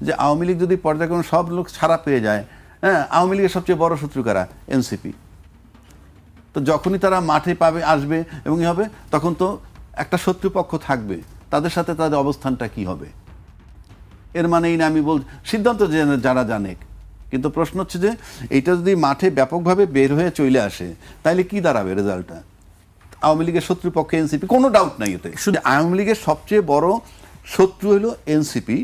যে আওয়ামী লীগ যদি পর্যায়ক্রমে সব লোক ছাড়া পেয়ে যায়, হ্যাঁ, আওয়ামী লীগের সবচেয়ে বড় শত্রু কারা? এনসিপি। তো যখনই তারা মাঠে পাবে আসবে এবং হবে, তখন তো একটা শত্রুপক্ষ থাকবে, তাদের সাথে তাদের অবস্থানটা কি হবে? এর মানেই না আমি সিদ্ধান্ত যারা জানে, কিন্তু প্রশ্ন হচ্ছে যে এইটা যদি মাঠে ব্যাপকভাবে বের হয়ে চলে আসে তাহলে কি দাঁড়াবে রেজাল্টটা? আওয়ামী লীগের শত্রুপক্ষে এনসিপি, কোনো ডাউট নাই এতে। শুধু আওয়ামী লীগের সবচেয়ে বড় শত্রু হলো এনসিপি।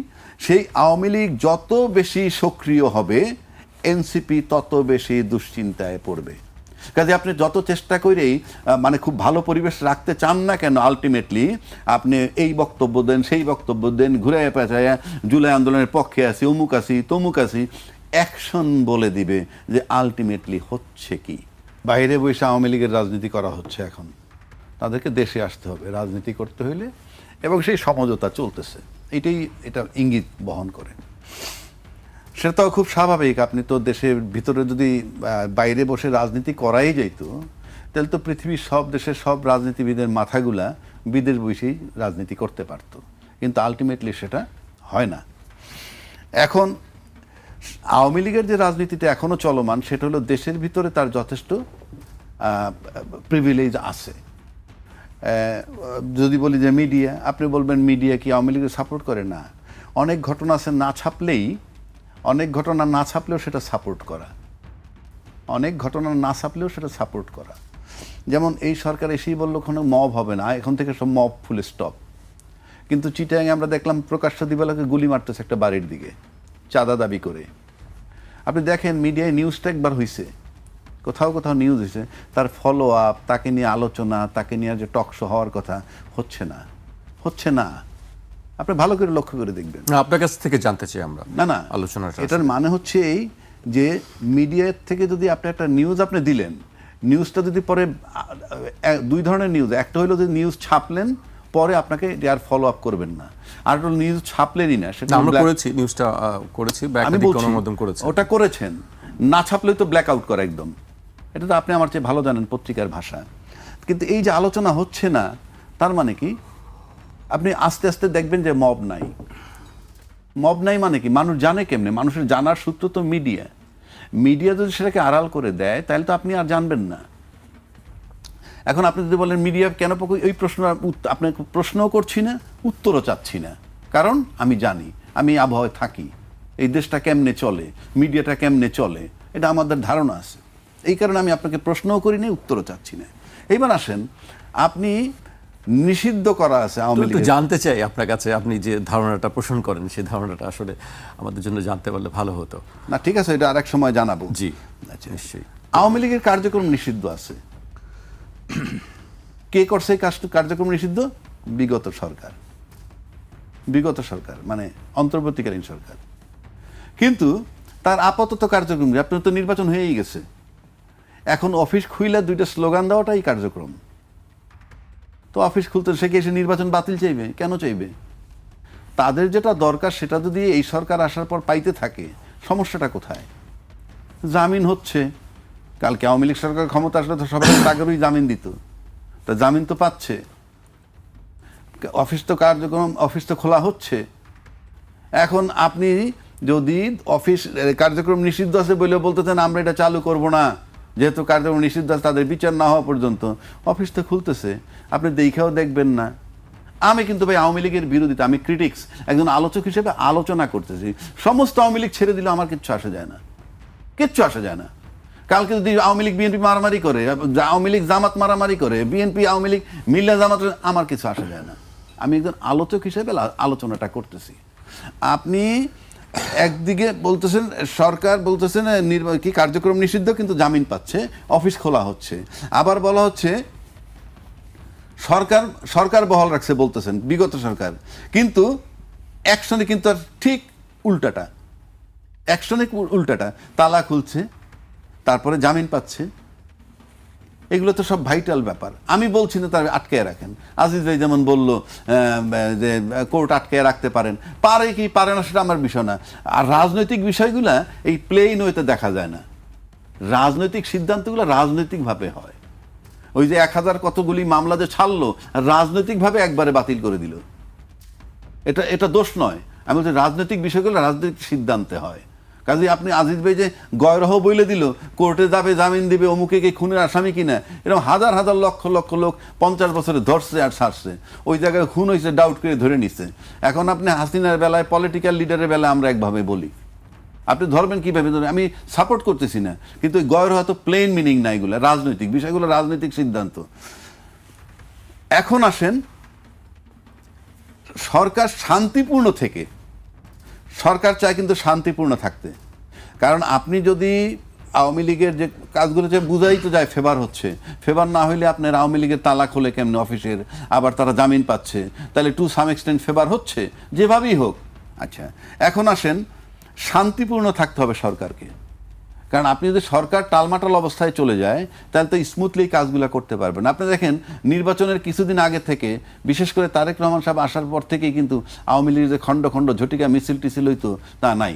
সেই আওয়ামী লীগ যত বেশি সক্রিয় হবে, এনসিপি তত বেশি দুশ্চিন্তায় পড়বে। কাজে আপনি যত চেষ্টা করেই মানে খুব ভালো পরিবেশ রাখতে চান না কেন, আলটিমেটলি আপনি এই বক্তব্য দেন, সেই বক্তব্য দেন, ঘুরে পেঁচায় জুলাই আন্দোলনের পক্ষে আছি, অমুক আছি, তমুক আছি, অ্যাকশন বলে দিবে যে আলটিমেটলি হচ্ছে কি। বাইরে বসে আওয়ামী লীগের রাজনীতি করা হচ্ছে এখন, তাদেরকে দেশে আসতে হবে রাজনীতি করতে হইলে, এবং সেই সমঝোতা চলতেছে, এটা ইঙ্গিত বহন করে। সেটাও খুব স্বাভাবিক। আপনি তো দেশের ভিতরে যদি বাইরে বসে রাজনীতি করাই যেত, তাহলে তো পৃথিবীর সব দেশের সব রাজনীতিবিদের মাথাগুলা বিদেশ বসেই রাজনীতি করতে পারত, কিন্তু আলটিমেটলি সেটা হয় না। এখন আওয়ামী লীগের যে রাজনীতিটা এখনো চলমান, সেটা হলো দেশের ভিতরে তার যথেষ্ট প্রিভিলেজ আছে। যদি বলি যে মিডিয়া, আপনি বলবেন মিডিয়া কি আওয়ামী লীগের সাপোর্ট করে? না, অনেক ঘটনা আছে অনেক ঘটনা না ছাপলেও সেটা সাপোর্ট করা, অনেক ঘটনা না ছাপলেও সেটা সাপোর্ট করা। যেমন এই সরকার এসেই বললো কোনো মব হবে না, এখন থেকে সব মব ফুল স্টপ। কিন্তু চিটাগাংয়ে আমরা দেখলাম প্রকাশ্য দিবালোকে গুলি মারতেছে একটা বাড়ির দিকে চাঁদা দাবি করে। আপনি দেখেন মিডিয়ায় নিউজটা একবার হয়েছে, কোথাও কোথাও নিউজ হয়েছে, তার ফলো আপ, তাকে নিয়ে আলোচনা, তাকে নিয়ে যে টক শো হওয়ার কথা হচ্ছে না। আপনি ভালো করে লক্ষ্য করে দেখবেন। আপনার কাছ থেকে জানতে চাই আমরা। না আলোচনাটা এটার মানে হচ্ছে এই যে মিডিয়ার থেকে যদি আপনি একটা নিউজ আপনি দিলেন, নিউজটা যদি পরে দুই ধরনের নিউজ, একটা হলো যে নিউজ ছাপলেন, পরে আপনাকে আর ফলো আপ করবেন না, আর নিউজ ছাপলেনই না, সেটা আমরা করেছি, নিউজটা করেছি, আমি বলছি ওটা করেছেন, না ছাপলেই তো ব্ল্যাক আউট করা একদম। এটা তো আপনি আমার চেয়ে ভালো জানেন পত্রিকার ভাষা। কিন্তু এই যে আলোচনা হচ্ছে না, তার মানে কি? আপনি আস্তে আস্তে দেখবেন যে মব নাই মানে কি? মানুষ জানে কেমনে? মানুষের জানার সূত্র তো মিডিয়া যদি সেটাকে আড়াল করে দেয়, তাহলে তো আপনি আর জানবেন না। এখন আপনি যদি বলেন মিডিয়া কেন এই প্রশ্ন, আপনি প্রশ্নও করছি না, উত্তরও চাচ্ছি না, কারণ আমি জানি, আমি আবহাওয়ায় থাকি, এই দেশটা কেমনে চলে, মিডিয়াটা কেমনে চলে, এটা আমাদের ধারণা আছে। এই কারণে আমি আপনাকে প্রশ্নও করি না, উত্তরও চাচ্ছি না। এইবার আসেন, আপনি নিষিদ্ধ করা আছে আওয়ামী লীগ। জানতে চাই আপনার কাছে, আপনি যে ধারণাটা পোষণ করেন সেই ধারণাটা আসলে আমাদের জন্য জানতে পারলে ভালো হতো। না ঠিক আছে, এটা আরেক সময় জানাবো। জি আচ্ছা, নিশ্চয়ই। আওয়ামী লীগের কার্যক্রম নিষিদ্ধ আছে। কে করছে এই কার্যক্রম নিষিদ্ধ? বিগত সরকার, মানে অন্তর্বর্তীকালীন সরকার। কিন্তু তার আপাতত কার্যক্রম, আপনার তো নির্বাচন হয়েই গেছে, এখন অফিস খুইলা দুইটা স্লোগান দেওয়াটাই কার্যক্রম। তো অফিস খুলতে সে কি এসে নির্বাচন বাতিল চাইবে? কেন চাইবে? তাদের যেটা দরকার সেটা যদি এই সরকার আসার পর পাইতে থাকে, সমস্যাটা কোথায়? জামিন হচ্ছে, কালকে আওয়ামী লীগ সরকার ক্ষমতা আসলে তো সবাই আগেরই জামিন দিত, তা জামিন তো পাচ্ছে, অফিস তো খোলা হচ্ছে। এখন আপনি যদি অফিস কার্যক্রম নিষিদ্ধ আছে বলে বলতেছেন আমরা এটা চালু করব না, যেহেতু কার্যক্রম নিষিদ্ধ আছে, তাদের বিচার না হওয়া পর্যন্ত অফিস তো খুলতেছে, আপনি দেখেও দেখবেন না। আমি কিন্তু ভাই আওয়ামী লীগের বিরোধিতা, আমি ক্রিটিক্স, একজন আলোচক হিসেবে আলোচনা করতেছি। সমস্ত আওয়ামী লীগ ছেড়ে দিলে আমার কিচ্ছু আসে যায় না। কালকে যদি আওয়ামী লীগ বিএনপি মারামারি করে, আওয়ামী লীগ জামাত মারামারি করে, বিএনপি আওয়ামী লীগ মিল্লা জামাত, আমার কিছু আসে যায় না। আমি একজন আলোচক হিসেবে আলোচনাটা করতেছি। আপনি একদিকে বলতেছেন, সরকার বলতেছেন কি কার্যক্রম নিষিদ্ধ, কিন্তু জামিন পাচ্ছে, অফিস খোলা হচ্ছে। আবার বলা হচ্ছে সরকার বহাল রাখছে বলতেছেন, বিগত সরকার, কিন্তু অ্যাকশনে কিন্তু আর ঠিক উল্টাটা, তালা খুলছে, তারপরে জামিন পাচ্ছে। এগুলো তো সব ভাইটাল ব্যাপার। আমি বলছি না তার আটকায় রাখেন। আজিজ ভাই যেমন বলল যে কোর্ট আটকায় রাখতে পারেন, পারে কি পারে না সেটা আমার বিষয় না। আর রাজনৈতিক বিষয়গুলা এই প্লেইন ওয়েতে দেখা যায় না। রাজনৈতিক সিদ্ধান্তগুলো রাজনৈতিকভাবে হয়। ওই যে 1000 কতগুলি মামলা যে ছাড়লো, রাজনৈতিকভাবে একবারে বাতিল করে দিল, এটা দোষ নয়। আমি বলছি রাজনৈতিক বিষয়গুলো রাজনৈতিক সিদ্ধান্তে হয়। কাজে আপনি আজিজ ভাই যে গয়রহ বইলে দিল, কোর্টে যাবে, জামিন দিবে, অমুকে কে খুনের আসামি কিনা, এরকম হাজার হাজার লক্ষ লক্ষ লোক 50 বছরে ধরছে আর ছাড়ছে, ওই জায়গায় খুন হয়েছে ডাউট করে ধরে নিচ্ছে। এখন আপনি হাসিনার বেলায়, পলিটিক্যাল লিডারের বেলায় আমরা একভাবে বলি, আপনি ধরবেন কিভাবে? আমি সাপোর্ট করতেছি না, কিন্তু ওই গয়রহ তো প্লেন মিনিং না, এগুলো রাজনৈতিক বিষয়গুলো, রাজনৈতিক সিদ্ধান্ত। এখন আসেন সরকার শান্তিপূর্ণ থেকে, সরকার চায় কিন্তু শান্তিপূর্ণ থাকতে। কারণ আপনি যদি আওয়ামী লীগের যে কাজগুলো যে বুঝাই তো যায় ফেভার হচ্ছে, ফেভার না হইলে আপনার আওয়ামী লীগের তালা খোলে কেমনে অফিসের, আবার তারা জামিন পাচ্ছে, তাহলে টু সাম এক্সটেন্ট ফেভার হচ্ছে, যেভাবেই হোক। আচ্ছা, এখন আসেন শান্তিপূর্ণ থাকতে হবে সরকারকে। কারণ আপনি যদি সরকার টালমাটাল অবস্থায় চলে যায়, তাহলে তো স্মুথলি কাজগুলো করতে পারবেন। আপনি দেখেন নির্বাচনের কিছুদিন আগে থেকে, বিশেষ করে তারেক রহমান সাহেব আসার পর থেকেই কিন্তু আওয়ামী লীগের যে খণ্ড খণ্ড ঝটিকা মিছিল টিছিল হইতো, তা নাই,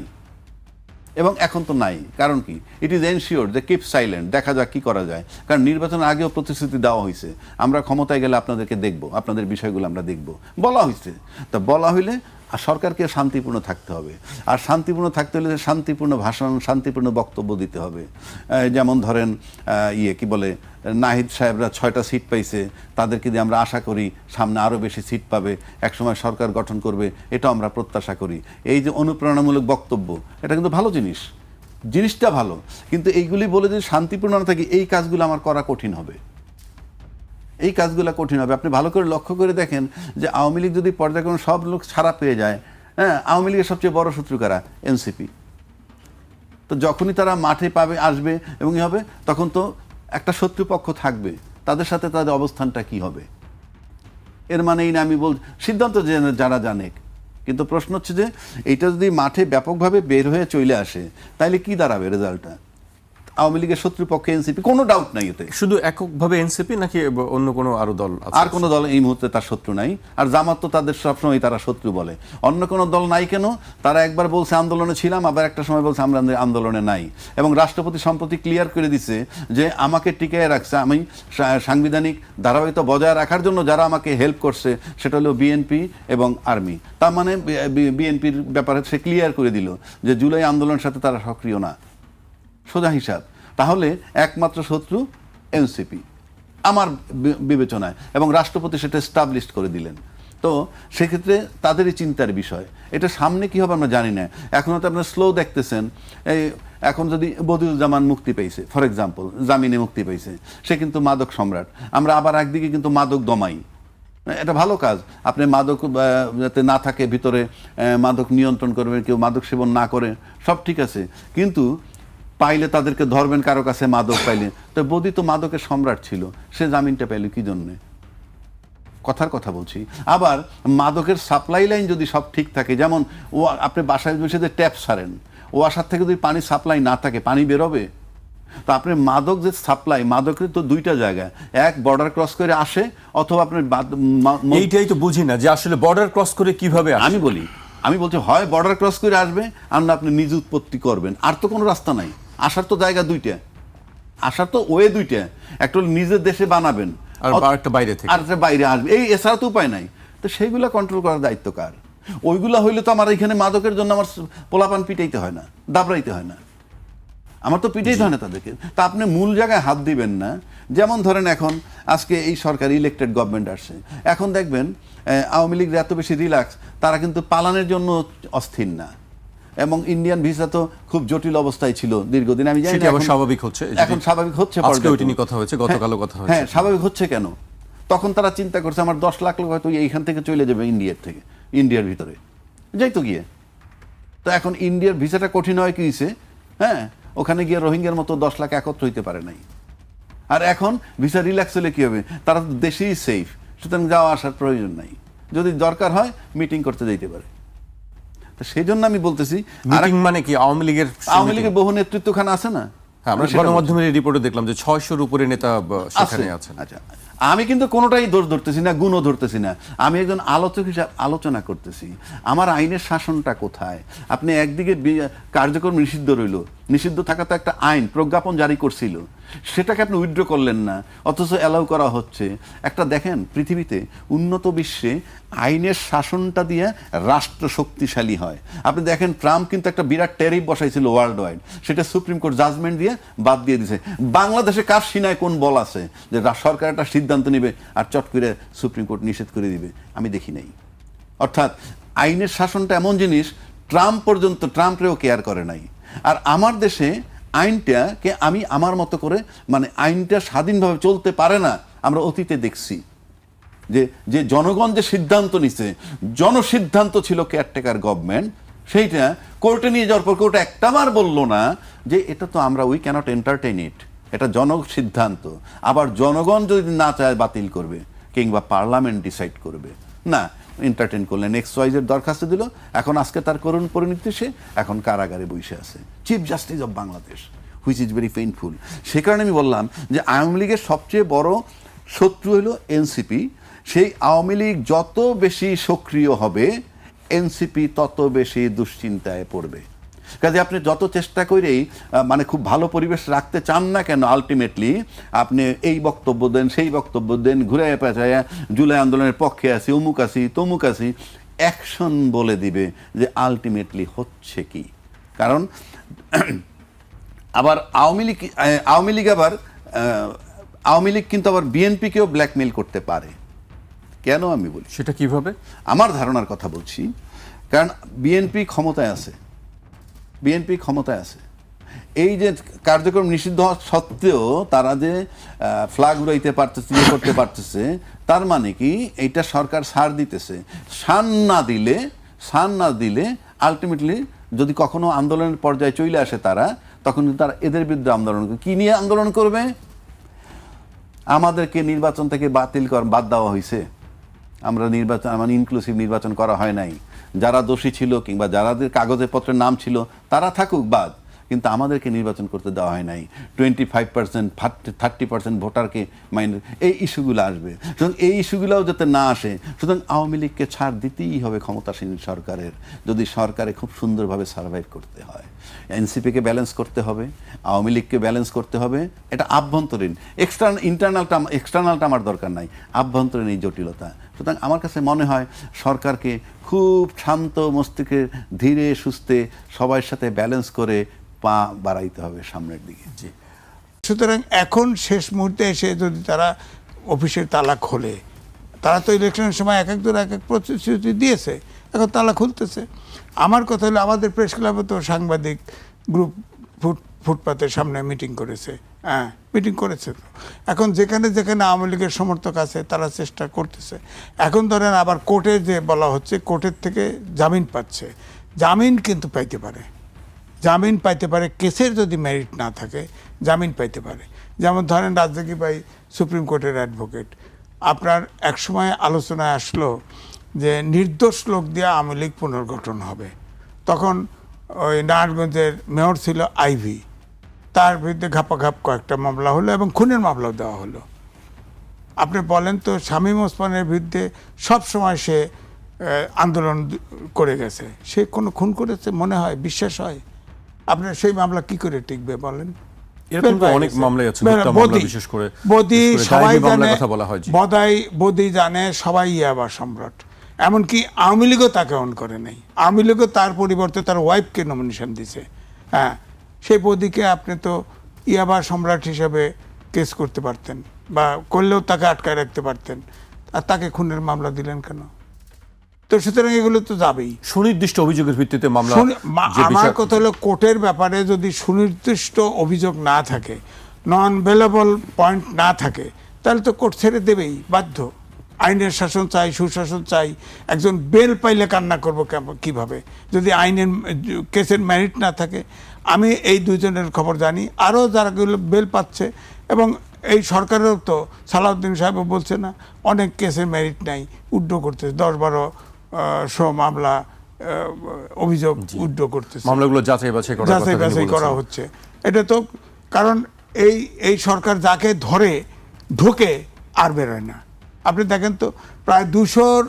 এবং এখন তো নাই। কারণ কি? ইট ইজ এনশিওর যে কিপ সাইলেন্ট, দেখা যাক কি করা যায়। কারণ নির্বাচনের আগেও প্রতিশ্রুতি দেওয়া হয়েছে, আমরা ক্ষমতায় গেলে আপনাদেরকে দেখব, আপনাদের বিষয়গুলো আমরা দেখব, বলা হয়েছে। তা বলা হইলে আর সরকারকে শান্তিপূর্ণ থাকতে হবে। আর শান্তিপূর্ণ থাকতে হলে শান্তিপূর্ণ ভাষণ, শান্তিপূর্ণ বক্তব্য দিতে হবে। যেমন ধরেন কি বলে, নাহিদ সাহেবরা 6টা সিট পাইছে, তাদেরকে দিয়ে আমরা আশা করি সামনে আরও বেশি সিট পাবে, একসময় সরকার গঠন করবে, এটাও আমরা প্রত্যাশা করি। এই যে অনুপ্রেরণামূলক বক্তব্য, এটা কিন্তু ভালো জিনিস, জিনিসটা ভালো, কিন্তু এইগুলি বলে যদি শান্তিপূর্ণ না থাকি, এই কাজগুলো আমার করা কঠিন হবে, এই কাজগুলো কঠিন হবে। আপনি ভালো করে লক্ষ্য করে দেখেন যে আওয়ামী লীগ যদি পর্যায়ক্রমে সব লোক ছাড়া পেয়ে যায়, হ্যাঁ, আওয়ামী লীগের সবচেয়ে বড় শত্রু কারা? এনসিপি। তো যখনই তারা মাঠে পাবে, আসবে এবং হবে, তখন তো একটা শত্রুপক্ষ থাকবে, তাদের সাথে তাদের অবস্থানটা কি হবে? এর মানে এই না আমি সিদ্ধান্ত যারা জানেক, কিন্তু প্রশ্ন হচ্ছে যে এইটা যদি মাঠে ব্যাপকভাবে বের হয়ে চলে আসে, তাহলে কি দাঁড়াবে রেজাল্টটা? আওয়ামী লীগের শত্রুপক্ষে এনসিপি, কোনো ডাউট নাই এতে। শুধু এককভাবে এনসিপি নাকি অন্য কোনো আরো দল আছে? আর কোনো দল এই মুহূর্তে তার শত্রু নাই। আর জামাত তো তাদের সবসময় তারা শত্রু বলে। অন্য কোনো দল নাই কেন? তারা একবার বলছে আন্দোলনে ছিলাম, আবার একটা সময় বলছে আমরা আন্দোলনে নাই। এবং রাষ্ট্রপতি সম্প্রতি ক্লিয়ার করে দিছে যে আমাকে টিকিয়ে রাখছে, আমি সাংবিধানিক ধারাবাহিকতা বজায় রাখার জন্য যারা আমাকে হেল্প করছে সেটা হলো বিএনপি এবং আর্মি। তার মানে বিএনপির ব্যাপারে সে ক্লিয়ার করে দিল যে জুলাই আন্দোলনের সাথে তারা সক্রিয় না, সোজা হিসাব। তাহলে একমাত্র শত্রু এনসিপি আমার বিবেচনায়, এবং রাষ্ট্রপতি সেটা এস্টাবলিশ করে দিলেন। তো সেক্ষেত্রে তাদেরই চিন্তার বিষয়। এটা সামনে কি হবে আমরা জানি না। এখনও তো আপনার স্লো দেখতেছেন। এই এখন যদি বদিউজ্জামান মুক্তি পেয়েছে, ফর এক্সাম্পল, জামিনে মুক্তি পেয়েছে, সে কিন্তু মাদক সম্রাট। আমরা আবার একদিকে কিন্তু মাদক দমাই, এটা ভালো কাজ। আপনি মাদক যাতে না থাকে ভিতরে, মাদক নিয়ন্ত্রণ করবেন, কেউ মাদক সেবন না করে, সব ঠিক আছে। কিন্তু পাইলে তাদেরকে ধরবেন, কারো কাছে মাদক পাইলে। তো বদি তো মাদকের সম্রাট ছিল, সে জামিনটা পাইল কি জন্যে? কথার কথা বলছি। আবার মাদকের সাপ্লাই লাইন যদি সব ঠিক থাকে, যেমন ও আপনি বাসায় বসে যে ট্যাপ সারেন, ও আসার থেকে যদি পানি সাপ্লাই না থাকে, পানি বেরোবে? তো আপনি মাদক যে সাপ্লাই, মাদকের তো দুইটা জায়গায়, এক বর্ডার ক্রস করে আসে, অথবা আপনি এইটাই তো বুঝি না যে আসলে বর্ডার ক্রস করে কিভাবে আসে। আমি বলছি হয় বর্ডার ক্রস করে আসবে, আর না আপনি নিজ উৎপত্তি করবেন। আর তো কোনো রাস্তা নাই। আসার তো জায়গা দুইটা, আসার তো ওয়ে দুইটা। একটা নিজের দেশে বানাবেন, আর একটা বাইরে থেকে, আর একটা বাইরে আসবে, এই এছাড়া তো উপায় নাই। তো সেইগুলা কন্ট্রোল করার দায়িত্ব কার? ওইগুলা হইলে তো আমার এখানে মাদকের জন্য আমার পোলাপান পিটাইতে হয় না, দাবড়াইতে হয় না, আমার তো পিটাইতে হয় না তাদেরকে। তা আপনি মূল জায়গায় হাত দিবেন না। যেমন ধরেন এখন আজকে এই সরকার ইলেক্টেড গভর্নমেন্ট আসছে, এখন দেখবেন আওয়ামী লীগ এত বেশি রিল্যাক্স, তারা কিন্তু পালানের জন্য অস্থির না। এবং ইন্ডিয়ান ভিসা তো খুব জটিল অবস্থায় ছিল দীর্ঘদিন, আমি জানি না স্বাভাবিক হচ্ছে, এখন স্বাভাবিক হচ্ছে। কথা হয়েছে, গতকালও কথা হয়েছে। হ্যাঁ, স্বাভাবিক হচ্ছে কেন? তখন তারা চিন্তা করছে আমার 10 লাখ লোক হয়তো এইখান থেকে চলে যাবে ইন্ডিয়ার ভিতরে যাই তো গিয়ে। তো এখন ইন্ডিয়ার ভিসাটা কঠিন হয় কি হয়েছে? হ্যাঁ, ওখানে গিয়ে রোহিঙ্গার মতো 10 লাখ একত্র হইতে পারে নাই। আর এখন ভিসা রিল্যাক্স হলে কি হবে? তারা তো দেশেই সেফ, সুতরাং যাওয়া আসার প্রয়োজন নাই। যদি দরকার হয় মিটিং করতে যেতে পারে। তো সেই জন্য আমি বলতেছি, মানে কি আওয়ামী লীগের বহু নেতৃত্বখানা আছে না? আমরা গণমাধ্যমের রিপোর্টে দেখলাম যে 600-র উপরে নেতা সেখানে আছেন। আচ্ছা, আমি কিন্তু কোনোটাই দোষ ধরতেছি না, গুণও ধরতেছি না। আমি একজন আলোচক হিসাবে আলোচনা করতেছি আমার আইনের শাসনটা কোথায়। আপনি একদিকে কার্যক্রম নিষিদ্ধ রইল, নিষিদ্ধ থাকা তো একটা আইন, প্রজ্ঞাপন জারি করছিল, সেটাকে আপনি উইথড্র করলেন না, অথচ অ্যালাউ করা হচ্ছে। একটা দেখেন, পৃথিবীতে উন্নত বিশ্বে আইনের শাসনটা দিয়ে রাষ্ট্র শক্তিশালী হয়। আপনি দেখেন ট্রাম্প কিন্তু একটা বিরাট ট্যারিফ বসাইছিল ওয়ার্ল্ড ওয়াইড, সেটা সুপ্রিম কোর্ট জাজমেন্ট দিয়ে বাদ দিয়ে দিছে। বাংলাদেশে কার সিনায় কোন বল আছে যে সরকার একটা সিদ্ধান্ত নেবে আর চট করে সুপ্রিম কোর্ট নিষেধ করে দিবে? আমি দেখি নাই। অর্থাৎ আইনের শাসনটা এমন জিনিস, ট্রাম্প পর্যন্ত ট্রাম্পরেও কেয়ার করে নাই। আর আমার দেশে আইনটাকে আমি আমার মতো করে, মানে আইনটা স্বাধীনভাবে চলতে পারে না। আমরা অতীতে দেখছি যে জনগণ যে সিদ্ধান্ত নিছে, জনসিদ্ধান্ত ছিল কেয়ারটেকার গভর্নমেন্ট, সেইটা কোর্টে নিয়ে যাওয়ার পর কোর্ট একটাবার বললো না যে এটা তো আমরা উই ক্যানট এন্টারটেইন ইট, এটা জনসিদ্ধান্ত। আবার জনগণ যদি না চায় বাতিল করবে, কিংবা পার্লামেন্ট ডিসাইড করবে, না এন্টারটেইন করলেন, XYZ দরখাস্ত দিল, এখন আজকে তার করুণ পরিণতি, সে এখন কারাগারে বসে আছে, chief justice of Bangladesh, which is very painful. সে কারণে আমি বললাম যে আওয়ামী লীগের সবচেয়ে বড় শত্রু হলো এনসিপি। সেই আওয়ামী লীগ যত বেশি সক্রিয় হবে, এনসিপি তত বেশি দুশ্চিন্তায় পড়বে। কাজে আপনি যত চেষ্টা করেই মানে খুব ভালো পরিবেশ রাখতে চান না কেন, আলটিমেটলি আপনি এই বক্তব্য দেন, সেই বক্তব্য দেন, ঘুরে পেঁচায় জুলাই আন্দোলনের পক্ষে আছি, অমুক আছি, তমুক আছি, অ্যাকশন বলে দিবে যে আলটিমেটলি হচ্ছে কি। কারণ আবার আওয়ামী লীগ কিন্তু আবার বিএনপিকেও ব্ল্যাকমেইল করতে পারে। কেন আমি বলি, সেটা কিভাবে? আমার ধারণার কথা বলছি। কারণ বিএনপি ক্ষমতায় আছে, এই যে কার্যক্রম নিষিদ্ধ হওয়া সত্ত্বেও তারা যে ফ্ল্যাগ উড়াইতে পারতেছে, করতে পারতেছে, তার মানে কি এইটা সরকার ছাড় দিতেছে। ছাড় না দিলে আলটিমেটলি যদি কখনো আন্দোলনের পর্যায়ে চলে আসে তারা, তখন কিন্তু তারা এদের বিরুদ্ধে আন্দোলন করবে। কি নিয়ে আন্দোলন করবে? আমাদেরকে নির্বাচন থেকে বাদ দেওয়া হয়েছে, আমরা ইনক্লুসিভ নির্বাচন করা হয় নাই, যারা দোষী ছিল কিংবা যাদের কাগজে পত্রের নাম ছিল তারা থাকুক বাদ, কিন্তু আমাদেরকে নির্বাচন করতে দেওয়া হয় নাই। 25%, 30% ভোটারকে এই ইস্যুগুলো আসবে। সুতরাং এই ইস্যুগুলোও যাতে না আসে, সুতরাং আওয়ামী লীগকে ছাড় দিতেই হবে ক্ষমতাসীন সরকারের, যদি সরকারে খুব সুন্দরভাবে সার্ভাইভ করতে হয়। এনসিপিকে ব্যালেন্স করতে হবে, আওয়ামী লীগকে ব্যালেন্স করতে হবে। এটা আভ্যন্তরীণ, এক্সটার্নালটা আমার দরকার নাই, আভ্যন্তরীণ এই জটিলতা। সুতরাং আমার কাছে মনে হয় সরকারকে খুব শান্ত মস্তিষ্কে, ধীরে সুস্থে সবার সাথে ব্যালেন্স করে পা বাড়াইতে হবে সামনের দিকে। জি। সুতরাং এখন শেষ মুহূর্তে এসে যদি তারা অফিসের তালা খোলে, তারা তো ইলেকশনের সময় এক এক প্রতিশ্রুতি দিয়েছে, এখন তালা খুলতেছে। আমার কথা হলো, আমাদের প্রেস ক্লাবে তো সাংবাদিক গ্রুপ ফুটপাতের সামনে মিটিং করেছে, মিটিং করেছে। তো এখন যেখানে যেখানে আওয়ামী লীগের সমর্থক আছে তারা চেষ্টা করতেছে। এখন ধরেন আবার কোর্টে যে বলা হচ্ছে, কোর্টের থেকে জামিন পাচ্ছে, জামিন কিন্তু পাইতে পারে, কেসের যদি মেরিট না থাকে জামিন পাইতে পারে। যেমন ধরেন রাজ্জাকি ভাই সুপ্রিম কোর্টের অ্যাডভোকেট, আপনার একসময় আলোচনায় আসলো যে নির্দোষ লোক দিয়ে আওয়ামী লীগ পুনর্গঠন হবে। তখন ওই নারায়ণগঞ্জের মেয়র ছিল আইভি, তার বিরুদ্ধে ঘাপাঘাপ কয়েকটা মামলা হলো এবং খুনের মামলাও দেওয়া হলো। আপনি বলেন তো, শামীম ওসমানের বিরুদ্ধে সবসময় সে আন্দোলন করে গেছে, সে কোনো খুন করেছে মনে হয়, বিশ্বাস হয়? আপনার সেই মামলা কি করে টিকবে বলেন? এরকম অনেক মামলাই আছে, মিথ্যা মামলা, বিশেষ করে বদি সবাই জানে, কথা বলা হয়। বদি জানে, সবাই ইয়াবা সম্রাট। এমনকি আওয়ামী লীগও তাকে অন করে নাই, আওয়ামী লীগও তার পরিবর্তে তার ওয়াইফকে নমিনেশন দিছে। হ্যাঁ, সেই বদিকে আপনি তো ইয়াবা সম্রাট হিসেবে কেস করতে পারতেন, বা করলেও তাকে আটকায় রাখতে পারতেন, আর তাকে খুনের মামলা দিলেন কেন? তো সুতরাং এগুলো তো যাবেই সুনির্দিষ্ট অভিযোগের ভিত্তিতে মামলা। আমার কথা হলো, কোর্টের ব্যাপারে যদি সুনির্দিষ্ট অভিযোগ না থাকে, নন বেলেবল পয়েন্ট না থাকে, তাহলে তো কোর্ট ছেড়ে দেবেই, বাধ্য। আইনের শাসন চাই, সুশাসন চাই। একজন বেল পাইলে কান্না করবো কিভাবে যদি আইনের কেসের মেরিট না থাকে? আমি এই দুইজনের খবর জানি, আরও যারা বেল পাচ্ছে, এবং এই সরকারেও তো সালাউদ্দিন সাহেবও বলছে না, অনেক কেসের মেরিট নাই, উড্ড করতেছে, 10-12 মামলা অভিযোগ উড্ড করতেছে, মামলাগুলো যাচাই বাছাই করা হচ্ছে। এটা তো কারণ এই সরকার যাকে ধরে ঢোকে আর বেরোয় না। আপনি দেখেন তো, প্রায় 200-র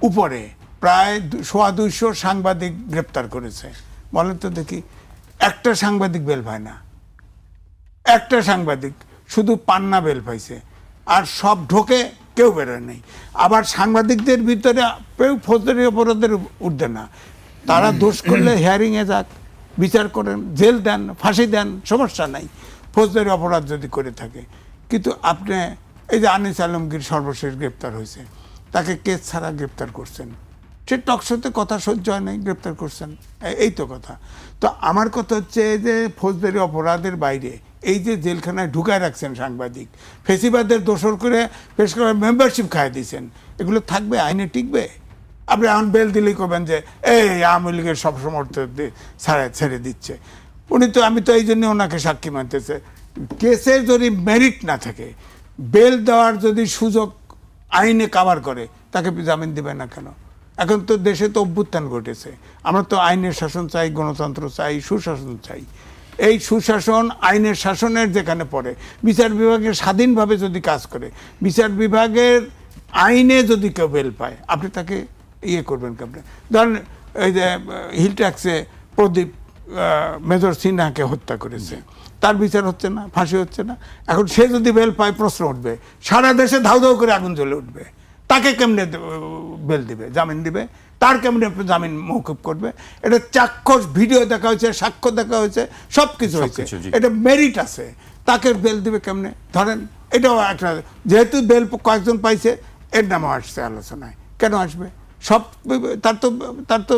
উপরে, প্রায় 250 সাংবাদিক গ্রেপ্তার করেছে। বলেন তো দেখি, একটা সাংবাদিক বেল পায় না, একটা সাংবাদিক শুধু পান্না বেল পাইছে, আর সব ঢোকে, কেউ বেরোয় নেই। আবার সাংবাদিকদের ভিতরে কেউ ফৌজদারি অপরাধের ঊর্ধ্বে না, তারা দোষ করলে হিয়ারিংয়ে যাক, বিচার করেন, জেল দেন, ফাঁসি দেন, সমস্যা নাই ফৌজদারি অপরাধ যদি করে থাকে। কিন্তু আপনি এই যে আনিস আলমগীর সর্বশেষ গ্রেপ্তার হয়েছে, তাকে কেস ছাড়া গ্রেপ্তার করছেন, সে টকশোতে কথা সহ্য হয় নাই, গ্রেপ্তার করছেন, এই তো কথা। তো আমার কথা হচ্ছে যে ফৌজদারি অপরাধের বাইরে এই যে জেলখানায় ঢুকায় রাখছেন সাংবাদিক, ফেসিবাদের দোষর করে পেশ করে মেম্বারশিপ খাইয়ে দিয়েছেন, এগুলো থাকবে, আইনে টিকবে? আপনি এখন বেল দিলেই করবেন যে এই আওয়ামী লীগের সব সমর্থক ছেড়ে দিচ্ছে। উনি তো, আমি তো এই জন্য ওনাকে সাক্ষী মানতেছে, কেসের যদি মেরিট না থাকে, বেল দেওয়ার যদি সুযোগ আইনে কাভার করে, তাকে জামিন দিবে না কেন? এখন তো দেশে তো অভ্যুত্থান ঘটেছে, আমরা তো আইনের শাসন চাই, গণতন্ত্র চাই, সুশাসন চাই। এই সুশাসন আইনের শাসনের যেখানে পড়ে, বিচার বিভাগের স্বাধীনভাবে যদি কাজ করে, বিচার বিভাগের আইনে যদি কেউ বেল পায়, আপনি তাকে ইয়ে করবেন কেমন? ধরেন এই যে হিল ট্যাক্সে প্রদীপ মেজর সিনহাকে হত্যা করেছে, তার বিচার হচ্ছে না, ফাঁসি হচ্ছে না। এখন সে যদি বেল পায়, প্রশ্ন উঠবে, সারা দেশে ধাউ ধাউ করে আগুন জ্বলে উঠবে, তাকে কেমনে বেল দিবে, জামিন দিবে? তার কেমনে জামিন মৌকুব করবে? এটা চাক্ষুষ ভিডিও দেখা হয়েছে, সাক্ষ্য দেখা হয়েছে, সব কিছু হয়েছে, এটা মেরিট আছে, তাকে বেল দিবে কেমনে? ধরেন এটাও একটা, যেহেতু বেল কয়েকজন পাইছে, এর নামও আসছে আলোচনায়, কেন আসবে? সব তার তো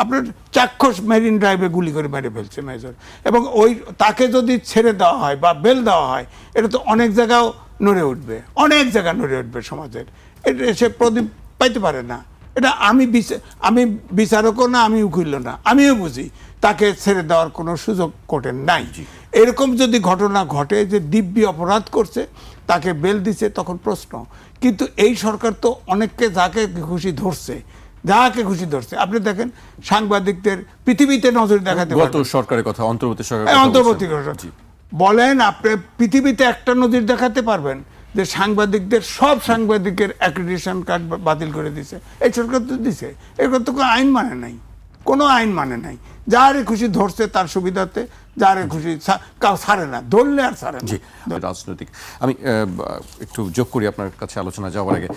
আপনার চাক্ষুষ মেরিন ড্রাইভে গুলি করে মেরে ফেলছে মেজর, এবং ওই তাকে যদি ছেড়ে দেওয়া হয় বা বেল দেওয়া হয়, এটা তো অনেক জায়গাও নড়ে উঠবে, অনেক জায়গা নড়ে উঠবে সমাজের। এটা সে প্রদীপ পাইতে পারে না, এটা আমি বিচারকও না, আমি উকিলও না, আমিও বুঝি তাকে ছেড়ে দেওয়ার কোনো সুযোগ কোর্টের নাই। এরকম যদি ঘটনা ঘটে যে দিব্যি অপরাধ করছে, তাকে বেল দিছে, তখন প্রশ্ন। কিন্তু এই সরকার তো অনেককে যাকে খুশি ধরছে, যাকে খুশি ধরছে। আপনি দেখেন সাংবাদিকদের পৃথিবীতে নজর দেখাতে সরকারের কথা, অন্তর্বর্তী সরকার বলেন, আপনি পৃথিবীতে একটা নজির দেখাতে পারবেন যে সাংবাদিকদের, সব সাংবাদিকের অ্যাক্রিডিটেশন কার্ড বাতিল করে দিছে? এই সরকার তো দিছে। এরকম তো কোনো আইন মানে নাই, কোনো আইন মানে নাই। যারে খুশি ধরছে তার সুবিধাতে, যারে খুশি কাউ ছাড়ে না, ধরলে আর ছাড়ে না। রাজনৈতিক, আমি একটু যোগ করি আপনার কাছে আলোচনা যাওয়ার আগে।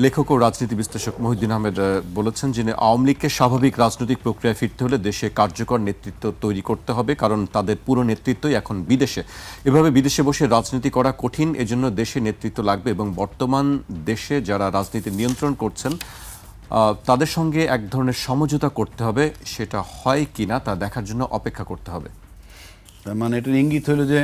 লেখক ও রাজনীতি বিশ্লেষক মহিউদ্দিন আহমেদ বলেছেন যে আওয়ামী লীগকে স্বাভাবিক রাজনৈতিক প্রক্রিয়ায় ফিরতে হলে দেশে কার্যকর নেতৃত্ব তৈরি করতে হবে, কারণ তাদের পুরো নেতৃত্বই এখন বিদেশে। এভাবে বিদেশে বসে রাজনীতি করা কঠিন, এজন্য দেশে নেতৃত্ব লাগবে, এবং বর্তমান দেশে যারা রাজনীতি নিয়ন্ত্রণ করছেন তাদের সঙ্গে এক ধরনের সমঝোতা করতে হবে, সেটা হয় কিনা তা দেখার জন্য অপেক্ষা করতে হবে। তার মানে এটার ইঙ্গিত হলো যে